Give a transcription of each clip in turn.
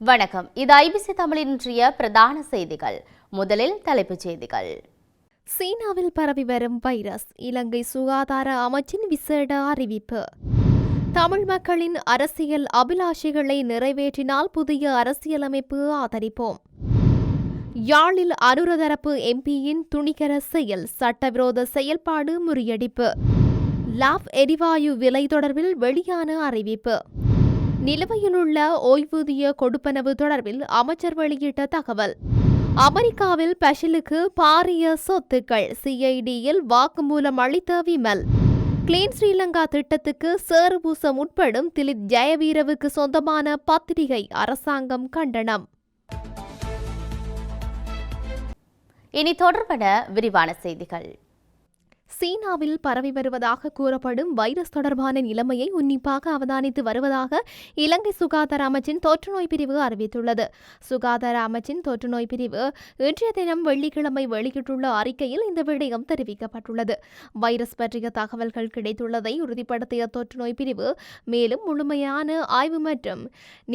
வணக்கம். இது ஐபிசி தமிழின் இன்றைய பிரதான செய்திகள். முதலில் தலைப்புச் செய்திகள். சீனாவில் பரவி வரும் வைரஸ், இலங்கை சுகாதார அமைச்சின் விசேட அறிவிப்பு. தமிழ் மக்களின் அரசியல் அபிலாஷைகளை நிறைவேற்றினால் புதிய அரசியலமைப்பு ஆதரிப்போம். யாழில் அனுரதரப்பு எம்பியின் துணிகர செயல், சட்டவிரோத செயல்பாடு முறியடிப்பு. லாப் எரிவாயு விலை தொடர்பில் வெளியான அறிவிப்பு. நிலுவையிலுள்ள ஓய்வூதிய கொடுப்பனவு தொடர்பில் அமைச்சர் வெளியிட்ட தகவல். அமெரிக்காவில் பஷிலுக்கு பாரிய சொத்துக்கள், சிஐடியில் வாக்குமூலம் அளித்த விமல். கிளீன் ஸ்ரீலங்கா திட்டத்துக்கு சேறுபூச முற்படும் திலித் ஜெயவீரவுக்கு சொந்தமான பத்திரிகை அரசாங்கம் கண்டனம். இனி தொடர்பான விரிவான செய்திகள். சீனாவில் பரவி வருவதாக கூறப்படும் வைரஸ் தொடர்பான நிலைமையை உன்னிப்பாக அவதானித்து வருவதாக இலங்கை சுகாதார அமைச்சின் தொற்றுநோய் பிரிவு அறிவித்துள்ளது. சுகாதார அமைச்சின் தொற்றுநோய் பிரிவு இன்றைய தினம் வெள்ளிக்கிழமை வெளியிட்டுள்ள அறிக்கையில் இந்த விடயம் தெரிவிக்கப்பட்டுள்ளது. வைரஸ் பற்றிய தகவல்கள் கிடைத்துள்ளதை உறுதிப்படுத்திய தொற்றுநோய் பிரிவு மேலும் முழுமையான ஆய்வு மற்றும்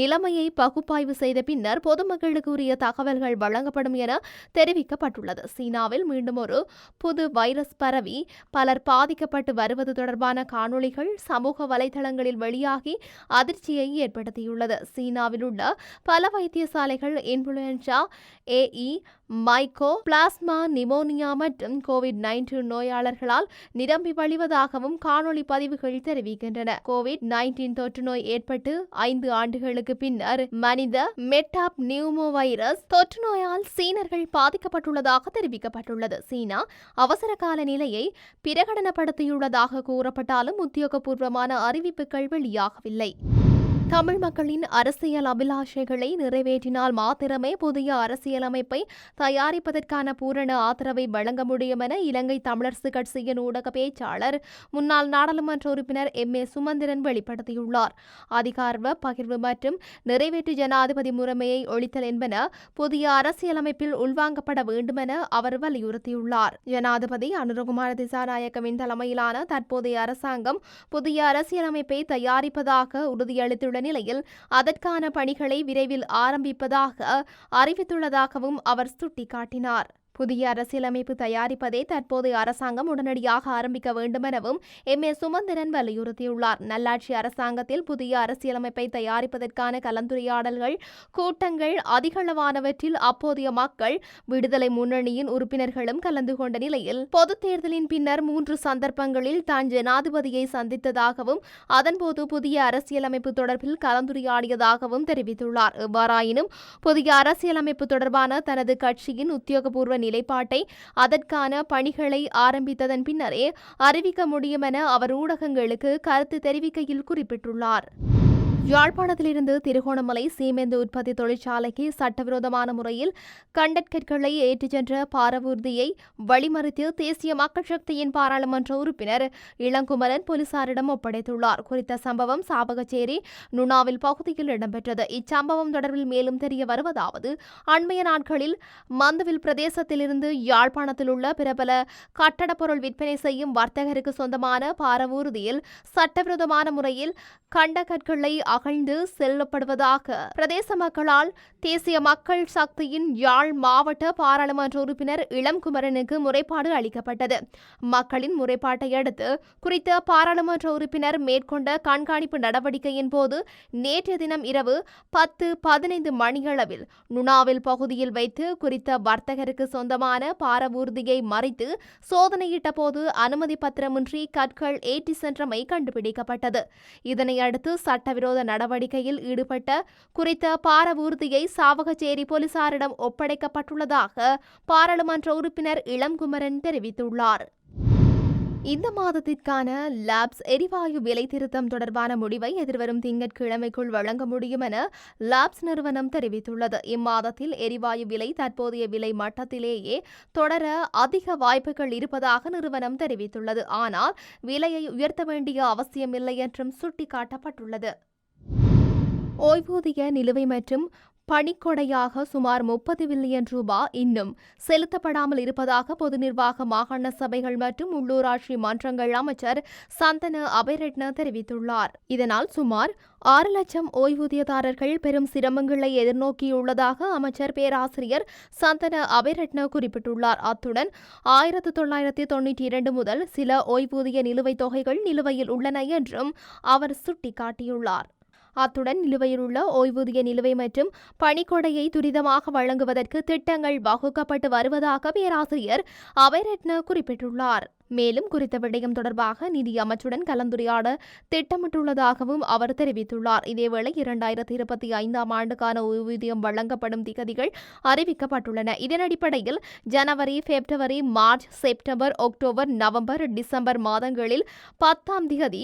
நிலைமையை பகுப்பாய்வு செய்த பின்னர் பொதுமக்களுக்கு உரிய தகவல்கள் வழங்கப்படும் என தெரிவிக்கப்பட்டுள்ளது. சீனாவில் மீண்டும் ஒரு புது வைரஸ் பரவி பலர் பாதிக்கப்பட்டு வருவது தொடர்பான காணொளிகள் சமூக வலைதளங்களில் வெளியாகி அதிர்ச்சியை ஏற்படுத்தியுள்ளது. சீனாவில் உள்ள பல வைத்தியசாலைகள் இன்ஃபுளுன்சா ஏஇ, மைக்கோ பிளாஸ்மா, நிமோனியா மற்றும் கோவிட்-19 நோயாளர்களால் நிரம்பி வழிவதாகவும் காணொளி பதிவுகள் தெரிவிக்கின்றன. கோவிட்-19 தொற்று நோய் ஏற்பட்டு 5 ஆண்டுகளுக்கு பின்னர் மனித மெட்டாப் நியூமோ வைரஸ் தொற்று நோயால் சீனர்கள் பாதிக்கப்பட்டுள்ளதாக தெரிவிக்கப்பட்டுள்ளது. சீனா அவசர கால நிலையை பிரகடனப்படுத்தியுள்ளதாக கூறப்பட்டாலும் உத்தியோகபூர்வமான அறிவிப்புகள் வெளியாகவில்லை. தமிழ் மக்களின் அரசியல் அபிலாஷைகளை நிறைவேற்றினால் மாத்திரமே புதிய அரசியலமைப்பை தயாரிப்பதற்கான பூரண ஆதரவை வழங்க முடியும் என இலங்கை தமிழரசு கட்சியின் ஊடக பேச்சாளர் முன்னாள் நாடாளுமன்ற உறுப்பினர் எம். சுமந்திரன் வெளிப்படுத்தியுள்ளார். அதிகார பகிர்வு மற்றும் நிறைவேற்று ஜனாதிபதி முறைமையை ஒழித்தல் என்பன புதிய அரசியலமைப்பில் உள்வாங்கப்பட வேண்டும் என அவர் வலியுறுத்தியுள்ளார். ஜனாதிபதி அனுரகுமார திசாநாயக்கவின் தலைமையிலான தற்போதைய அரசாங்கம் புதிய அரசியலமைப்பை தயாரிப்பதாக உறுதியளித்துள்ள நிலையில் அதற்கான பணிகளை விரைவில் ஆரம்பிப்பதாக அறிவித்துள்ளதாகவும் அவர் சுட்டிக்காட்டினார். புதிய அரசியலமைப்பு தயாரிப்பதை தற்போதைய அரசாங்கம் உடனடியாக ஆரம்பிக்க வேண்டும் எனவும் எம். சுமந்திரன் வலியுறுத்தியுள்ளார். நல்லாட்சி அரசாங்கத்தில் புதிய அரசியலமைப்பை தயாரிப்பதற்கான கலந்துரையாடல்கள் கூட்டங்கள் அதிகளவானவற்றில் அப்போதைய மக்கள் விடுதலை முன்னணியின் உறுப்பினர்களும் கலந்து கொண்ட நிலையில் பொதுத் தேர்தலின் பின்னர் 3 சந்தர்ப்பங்களில் தான் ஜனாதிபதியை சந்தித்ததாகவும் அதன்போது புதிய அரசியலமைப்பு தொடர்பில் கலந்துரையாடியதாகவும் தெரிவித்துள்ளார். எவ்வாறாயினும் புதிய அரசியலமைப்பு தொடர்பான தனது கட்சியின் உத்தியோகபூர்வ நிலைப்பாட்டை அதற்கான பணிகளை ஆரம்பித்ததன் பின்னரே அறிவிக்க முடியும் என அவர் ஊடகங்களுக்கு கருத்து தெரிவிக்கையில் குறிப்பிட்டுள்ளார். யாழ்ப்பாணத்திலிருந்து திருகோணமலை சீமெந்து உற்பத்தி தொழிற்சாலைக்கு சட்டவிரோதமான முறையில் கண்டற்கற்களை ஏற்றிச் சென்ற பாரவூர்தியை வழிமறித்து தேசிய மக்கள் சக்தியின் பாராளுமன்ற உறுப்பினர் இளங்குமரன் போலீசாரிடம் ஒப்படைத்துள்ளார். குறித்த சம்பவம் சாவகச்சேரி நுணாவில் பகுதியில் இடம்பெற்றது. இச்சம்பவம் தொடர்பில் மேலும் தெரிய வருவதாவது, அண்மைய நாட்களில் மந்துவில் பிரதேசத்திலிருந்து யாழ்ப்பாணத்தில் உள்ள பிரபல கட்டடப் பொருள் விற்பனை செய்யும் வர்த்தகருக்கு சொந்தமான பாரவூர்தியில் சட்டவிரோதமான முறையில் கண்டகற்களை அகழ்ந்து செல்லப்படுவதாக பிரதேச மக்களால் தேசிய மக்கள் சக்தியின் யாழ் மாவட்ட பாராளுமன்ற உறுப்பினர் இளங்குமரனுக்கு முறைப்பாடு அளிக்கப்பட்டது. மக்களின் முறைப்பாட்டை அடுத்து குறித்த பாராளுமன்ற உறுப்பினர் மேற்கொண்ட கண்காணிப்பு நடவடிக்கையின் போது நேற்றைய தினம் இரவு 10:15 மணியளவில் நுணாவில் பகுதியில் வைத்து குறித்த வர்த்தகருக்கு சொந்தமான பாரவூர்தியை மறித்து சோதனையிட்ட போது அனுமதி பத்திரமின்றி கற்கள் ஏற்றி சென்றமை கண்டுபிடிக்கப்பட்டது. இதனையடுத்து சட்டவிரோத நடவடிக்கையில் ஈடுபட்ட குறித்த பாரவூர்தியை சாவகச்சேரி போலீசாரிடம் ஒப்படைக்கப்பட்டுள்ளதாக பாராளுமன்ற உறுப்பினர் இளங்குமரன் தெரிவித்துள்ளார். இந்த மாதத்திற்கான லாப்ஸ் எரிவாயு விலை திருத்தம் தொடர்பான முடிவை எதிர்வரும் திங்கட்கிழமைக்குள் வழங்க முடியும் என லாப்ஸ் நிறுவனம் தெரிவித்துள்ளது. இம்மாதத்தில் எரிவாயு விலை தற்போதைய விலை மட்டத்திலேயே தொடர அதிக வாய்ப்புகள் இருப்பதாக நிறுவனம் தெரிவித்துள்ளது. ஆனால் விலையை உயர்த்த வேண்டிய அவசியமில்லை என்றும் சுட்டிக்காட்டப்பட்டுள்ளது. ஓய்வூதிய நிலுவை மற்றும் பணிக்கொடையாக சுமார் 30 பில்லியன் ரூபாய் இன்னும் செலுத்தப்படாமல் இருப்பதாக பொது நிர்வாக மாகாண சபைகள் மற்றும் உள்ளூராட்சி மன்றங்கள் அமைச்சர் சந்தன அபேரட்ன தெரிவித்துள்ளார். இதனால் சுமார் 6 லட்சம் ஓய்வூதியதாரர்கள் பெரும் சிரமங்களை எதிர்நோக்கியுள்ளதாக அமைச்சர் பேராசிரியர் சந்தன அபேரட்ன குறிப்பிட்டுள்ளார். அத்துடன் 1992 முதல் சில ஓய்வூதிய நிலுவைத் தொகைகள் நிலுவையில் உள்ளன என்றும் அவர் சுட்டிக்காட்டியுள்ளார். அத்துடன் நிலுவையில் உள்ள ஓய்வூதிய நிலுவை மற்றும் பணிக்கொடையை துரிதமாக வழங்குவதற்கு திட்டங்கள் வகுக்கப்பட்டு வருவதாக பேராசிரியர் அபேரட்ன குறிப்பிட்டுள்ளார். மேலும் குறித்த விடயம் தொடர்பாக நிதி அமைச்சுடன் கலந்துரையாட திட்டமிட்டுள்ளதாகவும் அவர் தெரிவித்துள்ளார். இதேவேளை 2025ஆம் ஆண்டுக்கான ஓய்வூதியம் வழங்கப்படும் திகதிகள் அறிவிக்கப்பட்டுள்ளன. இதன் அடிப்படையில் ஜனவரி, பிப்ரவரி, மார்ச், செப்டம்பர், அக்டோபர், நவம்பர், டிசம்பர் மாதங்களில் 10ஆம் திகதி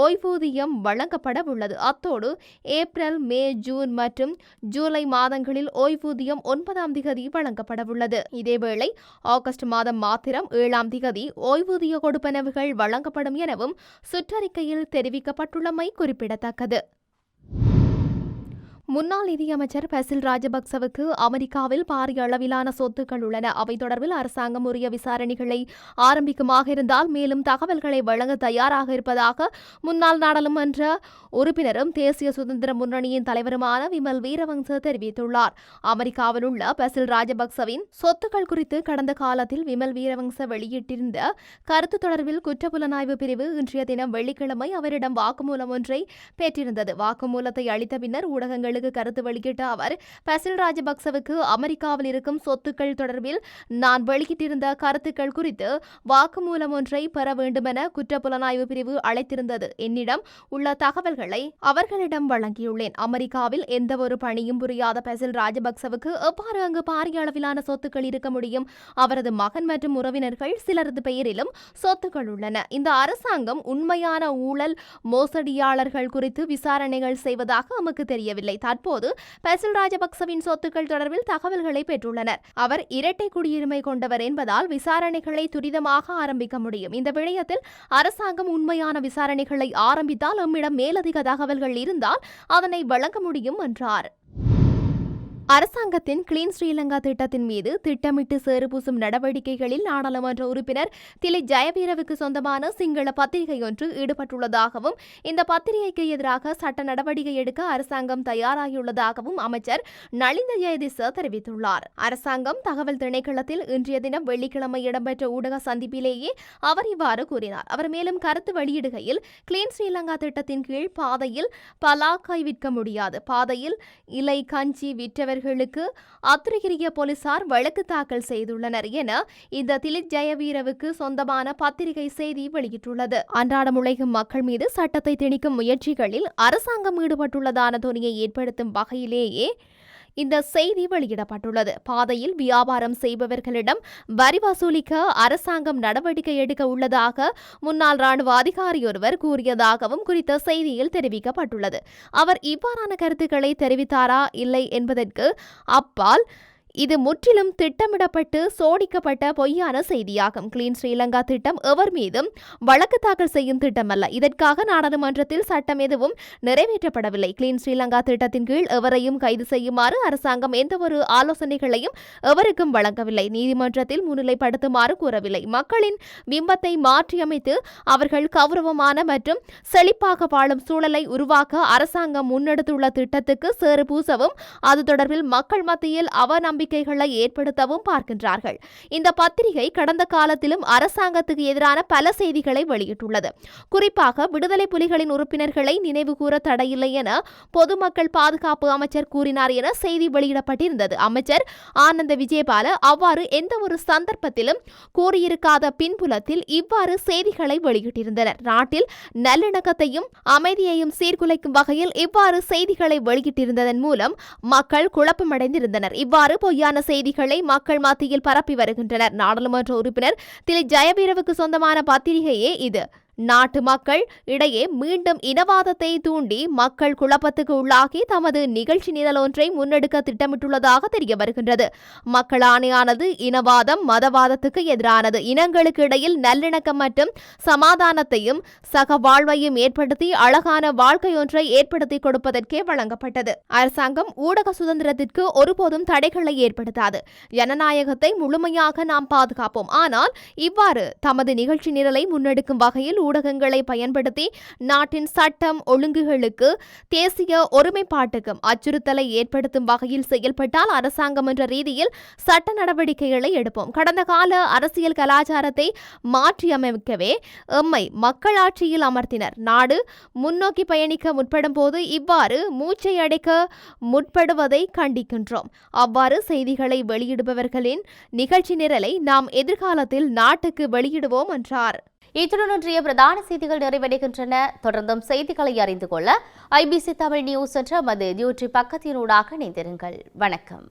ஓய்வூதியம் வழங்கப்பட உள்ளது. அத்தோடு ஏப்ரல், மே, ஜூன் மற்றும் ஜூலை மாதங்களில் ஓய்வூதியம் 9ஆம் திகதி வழங்கப்பட உள்ளது. இதேவேளை ஆகஸ்ட் மாதம் மாத்திரம் 7ஆம் திகதி ஓய்வூதிய கொடுப்பனவுகள் வழங்கப்படும் எனவும் சுற்றறிக்கையில் தெரிவிக்கப்பட்டுள்ளமை குறிப்பிடத்தக்கது. முன்னாள் நிதியமைச்சர் பசில் ராஜபக்சவுக்கு அமெரிக்காவில் பாரிய அளவிலான சொத்துக்கள் உள்ளன. அவை தொடர்பில் அரசாங்கம் உரிய விசாரணைகளை ஆரம்பிக்குமாக இருந்தால் மேலும் தகவல்களை வழங்க தயாராக இருப்பதாக முன்னாள் நாடாளுமன்ற உறுப்பினரும் தேசிய சுதந்திர முன்னணியின் தலைவருமான விமல் வீரவங்ச தெரிவித்துள்ளார். அமெரிக்காவில் உள்ள பசில் ராஜபக்சவின் சொத்துக்கள் குறித்து கடந்த காலத்தில் விமல் வீரவங்ச வெளியிட்டிருந்த கருத்து தொடர்பில் குற்றப்புலனாய்வு பிரிவு இன்றைய தினம் வெள்ளிக்கிழமை அவரிடம் வாக்குமூலம் ஒன்றை பெற்றிருந்தது. வாக்குமூலத்தை அளித்த பின்னர் ஊடகங்கள் கருத்து வெளியிட்ட அவர், பசில் ராஜபக்சவுக்கு அமெரிக்காவில் இருக்கும் சொத்துக்கள் தொடர்பில் நான் வெளியிட்டிருந்த கருத்துக்கள் குறித்து வாக்குமூலம் ஒன்றை பெற வேண்டுமென குற்றப்புலனாய்வு பிரிவு அழைத்திருந்தது. என்னிடம் உள்ள தகவல்களை அவர்களிடம் வழங்கியுள்ளேன். அமெரிக்காவில் எந்த ஒரு பணியும் புரியாத பசில் ராஜபக்சவுக்கு எவ்வாறு அங்கு பாரிய அளவிலான சொத்துக்கள் இருக்க முடியும்? அவரது மகன் மற்றும் உறவினர்கள் சிலரது பெயரிலும் சொத்துக்கள் உள்ளன. இந்த அரசாங்கம் உண்மையான ஊழல் மோசடியாளர்கள் குறித்து விசாரணைகள் செய்வதாக நமக்கு தெரியவில்லை. தற்போது பசில் ராஜபக்சவின் சொத்துக்கள் தொடர்பில் தகவல்களை பெற்றுள்ளனர். அவர் இரட்டை குடியுரிமை கொண்டவர் என்பதால் விசாரணைகளை துரிதமாக ஆரம்பிக்க முடியும். இந்த விடயத்தில் அரசாங்கம் உண்மையான விசாரணைகளை ஆரம்பித்தால் நம்மிடம் மேலதிக தகவல்கள் இருந்தால் அதனை வழங்க முடியும் என்றார். அரசாங்கத்தின் கிளீன் ஸ்ரீலங்கா திட்டத்தின் மீது திட்டமிட்டு சேறுபூசும் நடவடிக்கைகளில் நாடாளுமன்ற உறுப்பினர் திலித் ஜயவீரவுக்கு சொந்தமான சிங்கள பத்திரிகை ஒன்று ஈடுபட்டுள்ளதாகவும் இந்த பத்திரிகைக்கு எதிராக சட்ட நடவடிக்கை எடுக்க அரசாங்கம் தயாராகியுள்ளதாகவும் அமைச்சர் நலிந்த ஜெயதிச தெரிவித்துள்ளார். அரசாங்கம் தகவல் திணைக்களத்தில் இன்றைய தினம் வெள்ளிக்கிழமை இடம்பெற்ற ஊடக சந்திப்பிலேயே அவர் இவ்வாறு கூறினார். அவர் மேலும் கருத்து வெளியிடுகையில், கிளீன் ஸ்ரீலங்கா திட்டத்தின் கீழ் பாதையில் பலாக்காய் விற்க முடியாது, பாதையில் இலை கஞ்சி விற்றவர் அத்துரகிரிய போலீசார் வழக்கு தாக்கல் செய்துள்ளனர் என இந்த திலித் ஜயவீரவுக்கு சொந்தமான பத்திரிகை செய்தி வெளியிட்டுள்ளது. அன்றாடம் உழைக்கும் மக்கள் மீது சட்டத்தை திணிக்கும் முயற்சிகளில் அரசாங்கம் ஈடுபட்டுள்ளதான துணியை ஏற்படுத்தும் வகையிலேயே இந்த செய்தி வெளியிடப்பட்டுள்ளது. பாதையில் வியாபாரம் செய்பவர்களிடம் வரி வசூலிக்க அரசாங்கம் நடவடிக்கை எடுக்க உள்ளதாக முன்னாள் ராணுவ அதிகாரி ஒருவர் கூறியதாகவும் குறித்த செய்தியில் தெரிவிக்கப்பட்டுள்ளது. அவர் இவ்வாறான கருத்துக்களை தெரிவித்தாரா இல்லை என்பதற்கு அப்பால் இது முற்றிலும் திட்டமிடப்பட்டு சோடிக்கப்பட்ட பொய்யான செய்தியாகும். கிளீன் ஸ்ரீலங்கா திட்டம் எவர் மீதும் வழக்கு தாக்கல் செய்யும் திட்டமல்ல. இதற்காக நாடாளுமன்றத்தில் சட்டம் எதுவும் நிறைவேற்றப்படவில்லை. கிளீன் ஸ்ரீலங்கா திட்டத்தின் கீழ் எவரையும் கைது செய்யுமாறு அரசாங்கம் எந்தவொரு ஆலோசனைகளையும் எவருக்கும் வழங்கவில்லை. நீதிமன்றத்தில் முன்னிலைப்படுத்துமாறு கூறவில்லை. மக்களின் பிம்பத்தை மாற்றியமைத்து அவர்கள் கௌரவமான மற்றும் செழிப்பாக வாழும் சூழலை உருவாக்க அரசாங்கம் முன்னெடுத்துள்ள திட்டத்துக்கு சேறு பூசவும் அது தொடர்பில் மக்கள் மத்தியில் அவநம்பிக்கை ஏற்படுத்தவும் பார்க்கின்றார்கள். இந்த பத்திரிகை கடந்த காலத்திலும் அரசாங்கத்துக்கு எதிரான பல செய்திகளை வெளியிட்டுள்ளது. குறிப்பாக விடுதலை புலிகளின் உறுப்பினர்களை நினைவு கூற தடையில்லை என பொதுமக்கள் பாதுகாப்பு அமைச்சர் கூறினார் என செய்தி வெளியிடப்பட்டிருந்தது. அமைச்சர் ஆனந்த விஜயபால அவ்வாறு எந்த ஒரு சந்தர்ப்பத்திலும் கூறியிருக்காத பின்புலத்தில் இவ்வாறு செய்திகளை வெளியிட்டிருந்தனர். நாட்டில் நல்லிணக்கத்தையும் அமைதியையும் சீர்குலைக்கும் வகையில் இவ்வாறு செய்திகளை வெளியிட்டிருந்ததன் மூலம் மக்கள் குழப்பமடைந்திருந்தனர். இவ்வாறு பொய்யான செய்திகளை மக்கள் மத்தியில் பரப்பி வருகின்றனர். நாடாளுமன்ற உறுப்பினர் திலித் ஜயவீரவுக்கு சொந்தமான பத்திரிகையே இது. நாட்டு மக்கள் இடையே மீண்டும் இனவாதத்தை தூண்டி மக்கள் குழப்பத்துக்கு உள்ளாகி தமது நிகழ்ச்சி நிரல் ஒன்றை முன்னெடுக்க திட்டமிட்டுள்ளதாக தெரிய வருகின்றது. மக்கள் ஆணையானது இனவாதம் மதவாதத்துக்கு எதிரானது. இனங்களுக்கு இடையில் நல்லிணக்கம் மற்றும் சமாதானத்தையும் சக வாழ்வையும் ஏற்படுத்தி அழகான வாழ்க்கை ஒன்றை ஏற்படுத்தி கொடுப்பதற்கே வழங்கப்பட்டது. அரசாங்கம் ஊடக சுதந்திரத்திற்கு ஒருபோதும் தடைகளை ஏற்படுத்தாது. ஜனநாயகத்தை முழுமையாக நாம் பாதுகாப்போம். ஆனால் இவ்வாறு தமது நிகழ்ச்சி நிரலை முன்னெடுக்கும் வகையில் ஊடகங்களை பயன்படுத்தி நாட்டின் சட்டம் ஒழுங்குகளுக்கு தேசிய ஒருமைப்பாட்டுக்கும் அச்சுறுத்தலை ஏற்படுத்தும் வகையில் செயல்பட்டால் அரசாங்கம் என்ற ரீதியில் சட்ட நடவடிக்கைகளை எடுப்போம். கடந்த கால அரசியல் கலாச்சாரத்தை மாற்றியமைக்கவே எம்மை மக்களாட்சியில் அமர்த்தினர். நாடு முன்னோக்கி பயணிக்க முற்படும் போது இவ்வாறு மூச்சை அடைக்க முற்படுவதை கண்டிக்கின்றோம். அவ்வாறு செய்திகளை வெளியிடுபவர்களின் நிகழ்ச்சி நிரலை நாம் எதிர்காலத்தில் நாட்டுக்கு வெளியிடுவோம் என்றார். இத்துடன் இன்றைய பிரதான செய்திகள் நிறைவடைகின்றன. தொடர்ந்தும் செய்திகளை அறிந்து கொள்ள IBC தமிழ் நியூஸ் என்ற மது யூடியூப் பக்கத்தினூடாக இணைந்திருங்கள். வணக்கம்.